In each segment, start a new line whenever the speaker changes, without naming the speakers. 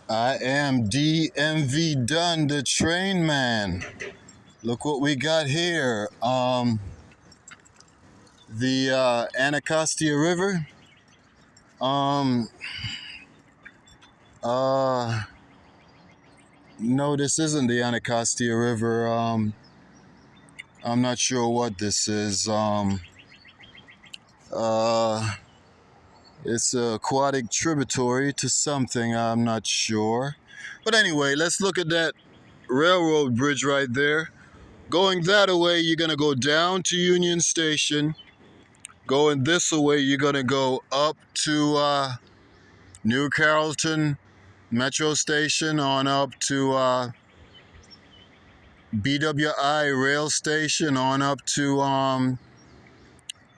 I am DMV Dunn, the train man. Look what we got here. The Anacostia River. Um, uh, no, this isn't the Anacostia River. I'm not sure what this is. Uh, it's a aquatic tributary to something. I'm not sure. But anyway, let's look at that railroad bridge right there. Going that way, you're gonna go down to Union Station. Going this way, you're gonna go up to New Carrollton Metro Station, on up to BWI Rail Station, on up to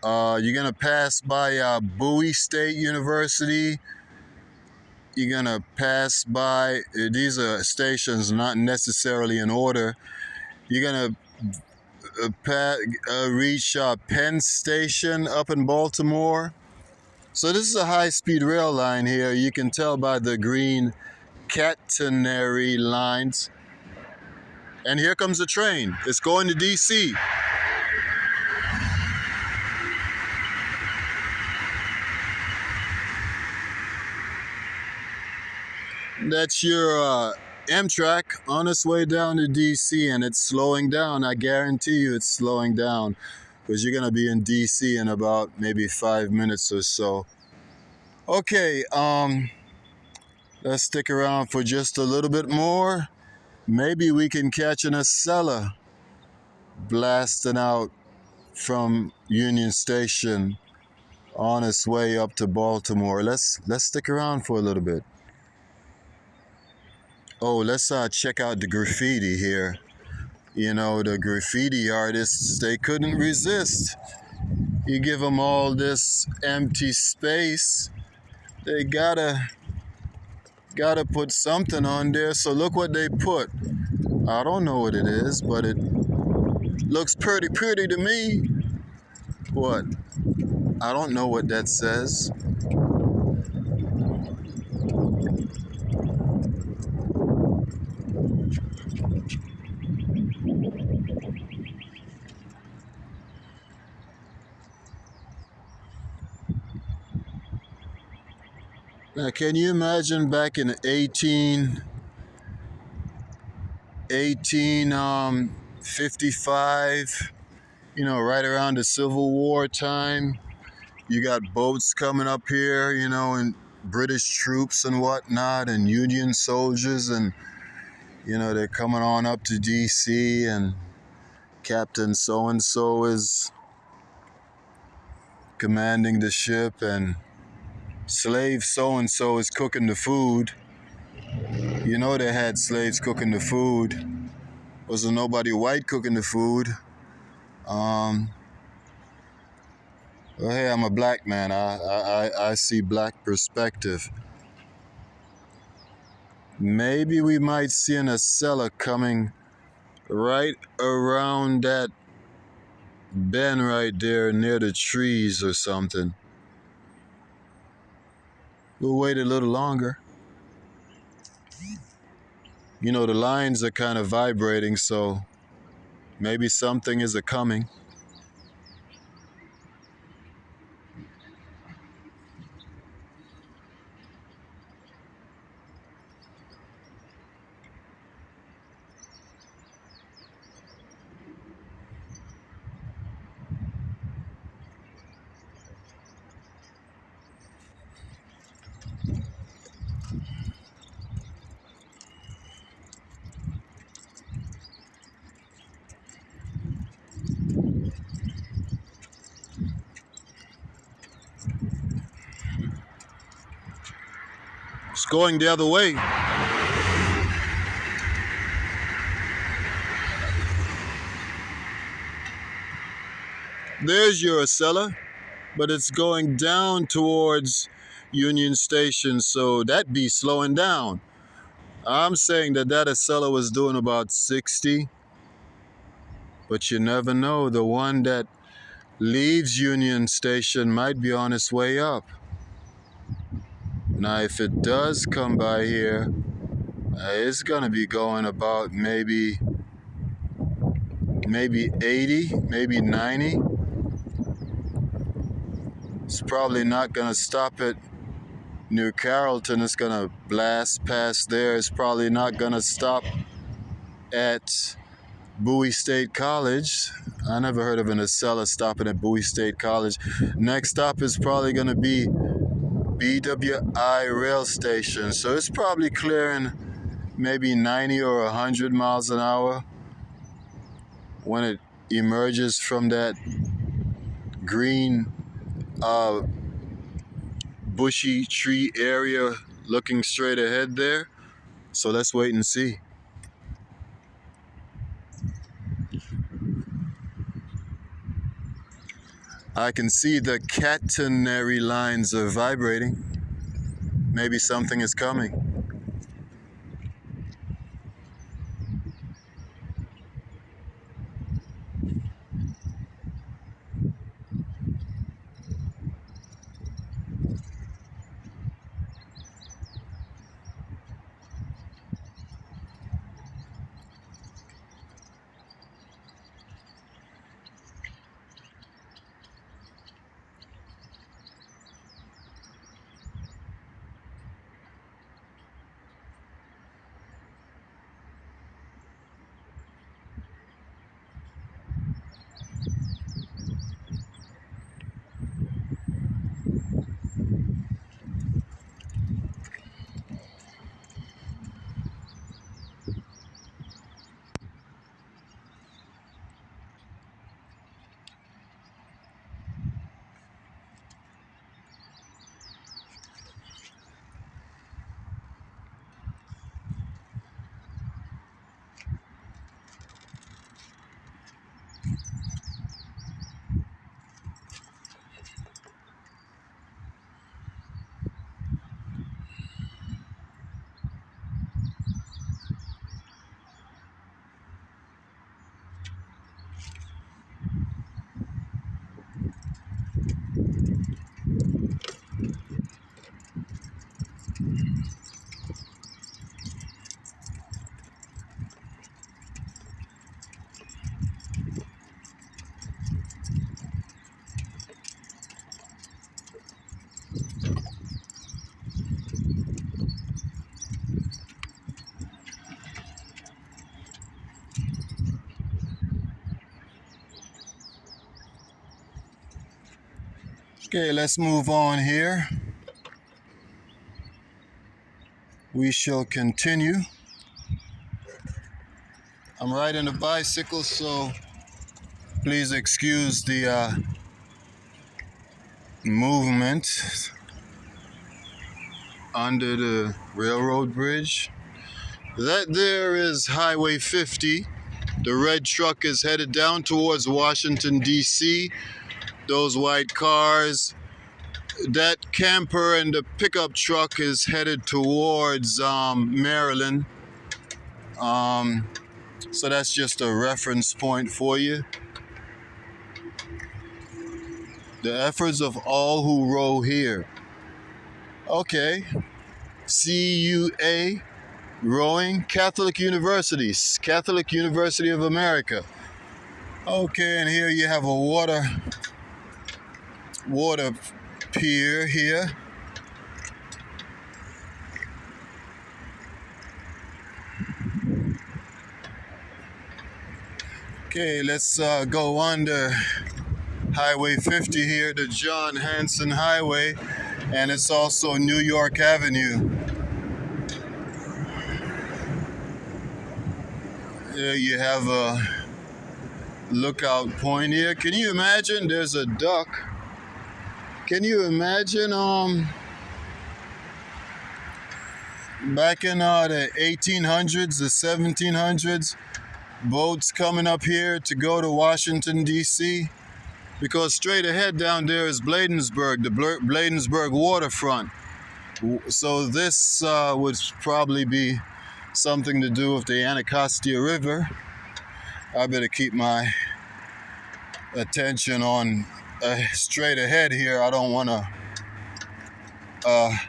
you're gonna pass by Bowie State University. You're gonna pass by, these are stations not necessarily in order. You're gonna reach Penn Station up in Baltimore. So this is a high-speed rail line here. You can tell by the green catenary lines. And here comes the train. It's going to DC. That's your AMTRAK on its way down to DC, and it's slowing down. I guarantee you it's slowing down, because you're gonna be in DC in about maybe 5 minutes or so. Okay, let's stick around for just a little bit more. Maybe we can catch an ACÉḷÀ blasting out from Union Station on its way up to Baltimore. Let's stick around for a little bit. Oh, let's check out the graffiti here. You know, the graffiti artists, they couldn't resist. You give them all this empty space, they gotta put something on there. So look what they put. I don't know what it is, but it looks pretty to me. What? I don't know what that says. Now, can you imagine back in 1855, you know, right around the Civil War time, you got boats coming up here, you know, and British troops and whatnot, and Union soldiers, and, you know, they're coming on up to DC, and Captain so-and-so is commanding the ship, and slave so-and-so is cooking the food. You know, they had slaves cooking the food. Wasn't nobody white cooking the food. Well, hey, I'm a black man. I see black perspective. Maybe we might see an ACÉḷÀ coming right around that bend right there near the trees or something. We'll wait a little longer. You know, the lines are kind of vibrating, so maybe something is a-coming. It's going the other way. There's your ACÉḷÀ, but it's going down towards Union Station, so that'd be slowing down. I'm saying that ACÉЛÀ was doing about 60, but you never know. The one that leaves Union Station might be on its way up. Now, if it does come by here, It's gonna be going about maybe 80, maybe 90. It's probably not gonna stop at New Carrollton. It's gonna blast past there. It's probably not gonna stop at Bowie State College. I never heard of an ACÉḷÀ stopping at Bowie State College. Next stop is probably gonna be BWI rail station. So it's probably clearing maybe 90 or 100 miles an hour when it emerges from that green bushy tree area looking straight ahead there. So let's wait and see. I can see the catenary lines are vibrating. Maybe something is coming. Okay, let's move on here. We shall continue. I'm riding a bicycle, so please excuse the movement under the railroad bridge. That there is Highway 50. The red truck is headed down towards Washington, D.C. Those white cars. That camper and the pickup truck is headed towards Maryland. So that's just a reference point for you. The efforts of all who row here. Okay. CUA, rowing, Catholic Universities, Catholic University of America. Okay, and here you have a water pier here. Okay, let's go under Highway 50 here, the John Hanson Highway, and it's also New York Avenue. There you have a lookout point here. Can you imagine? There's a duck. Can you imagine back in the 1800s, the 1700s, boats coming up here to go to Washington, D.C.? Because straight ahead down there is Bladensburg, the Bladensburg waterfront. So this would probably be something to do with the Anacostia River. I better keep my attention on straight ahead here. I don't want to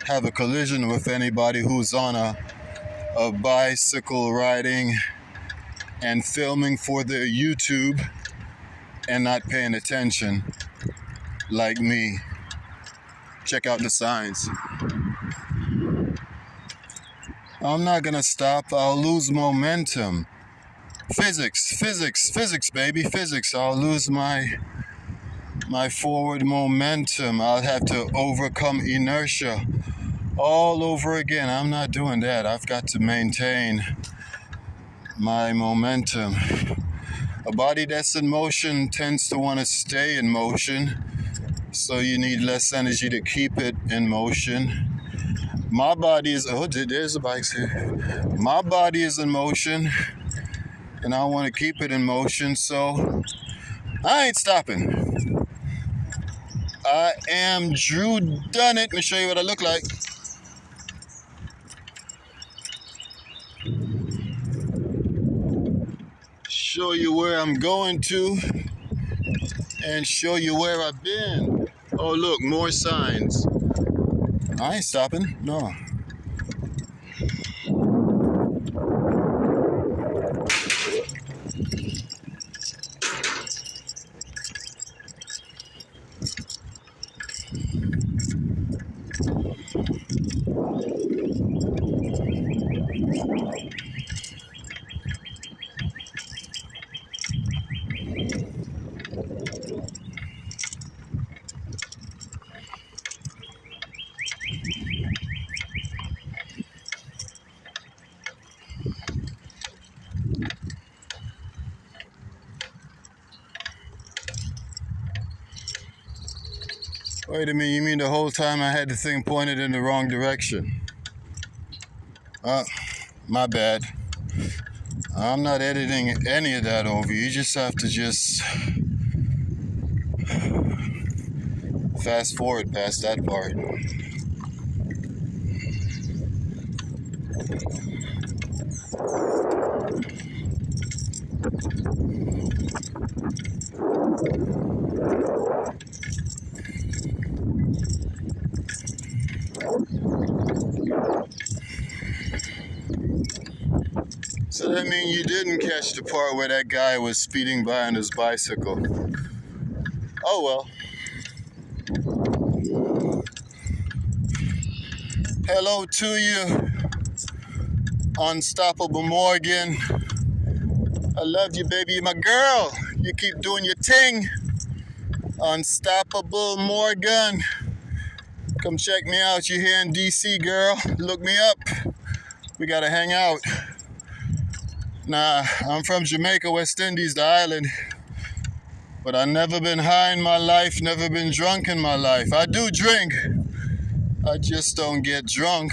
have a collision with anybody who's on a of bicycle riding and filming for their YouTube and not paying attention like me. Check out the signs. I'm not gonna stop. I'll lose momentum. Physics, baby, physics. I'll lose my forward momentum. I'll have to overcome inertia all over again. I'm not doing that. I've got to maintain my momentum. A body that's in motion tends to want to stay in motion, so you need less energy to keep it in motion. My body is, there's the bikes here. My body is in motion, and I want to keep it in motion, so I ain't stopping. I am Drew Done It. Let me show you what I look like. Show you where I'm going to and show you where I've been. Oh, look, more signs. I ain't stopping, no. Wait a minute, you mean the whole time I had the thing pointed in the wrong direction? My bad. I'm not editing any of that over. You just have to fast forward past that part. So that means you didn't catch the part where that guy was speeding by on his bicycle. Oh well. Hello to you, Unstoppable Morgan. I love you, baby. You're my girl. You keep doing your thing. Unstoppable Morgan. Come check me out. You're here in DC, girl. Look me up. We gotta hang out. Nah, I'm from Jamaica, West Indies, the island. But I've never been high in my life, never been drunk in my life. I do drink. I just don't get drunk.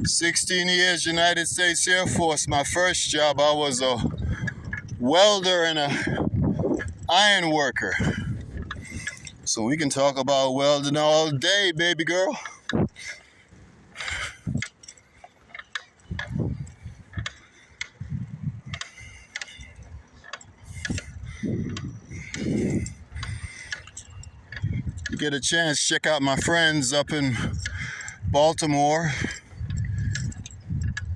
16 years United States Air Force. My first job, I was a welder and a iron worker. So we can talk about welding all day, baby girl. You get a chance, check out my friends up in Baltimore.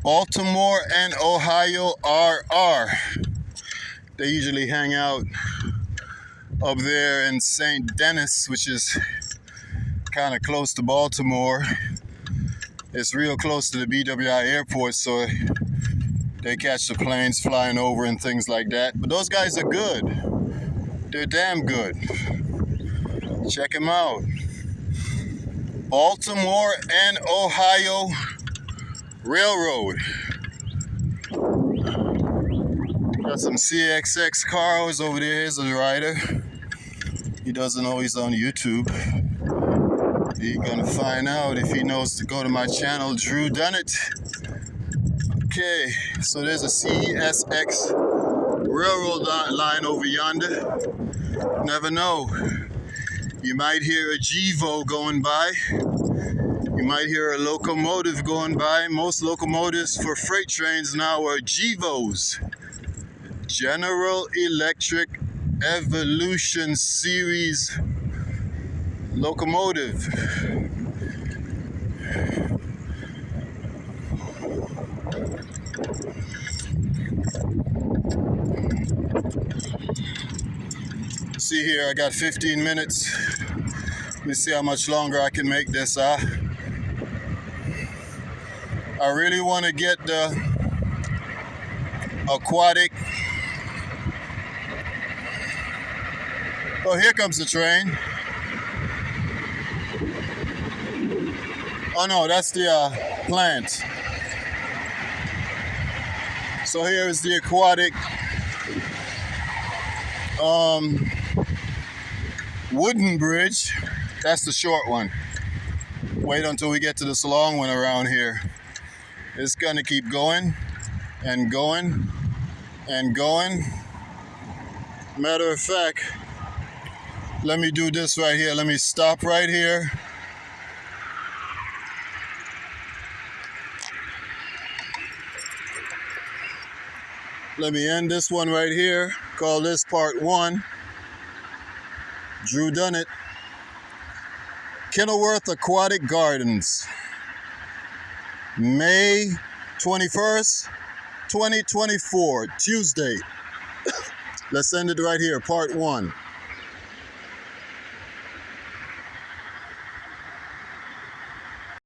Baltimore and Ohio RR. They usually hang out up there in St. Denis, which is kind of close to Baltimore. It's real close to the BWI airport, so they catch the planes flying over and things like that. But those guys are good. They're damn good. Check them out. Baltimore and Ohio Railroad. Got some CXX cars over there. Here's a rider. He doesn't know he's on YouTube. He's gonna find out if he knows to go to my channel, Drew Done It. Okay, so there's a CSX railroad line over yonder. Never know. You might hear a GEVO going by. You might hear a locomotive going by. Most locomotives for freight trains now are GEVOs. General Electric Evolution Series locomotive. see here, I got 15 minutes. Let me see how much longer I can make this. I really want to get the aquatic. Oh, here comes the train. Oh no, that's the plant. So here is the aquatic wooden bridge. That's the short one. Wait until we get to this long one around here. It's gonna keep going and going and going. Matter of fact, let me do this right here. Let me stop right here. Let me end this one right here. Call this part 1. Drew done it. Kenilworth Aquatic Gardens, May 21st, 2024, Tuesday. Let's end it right here, part 1.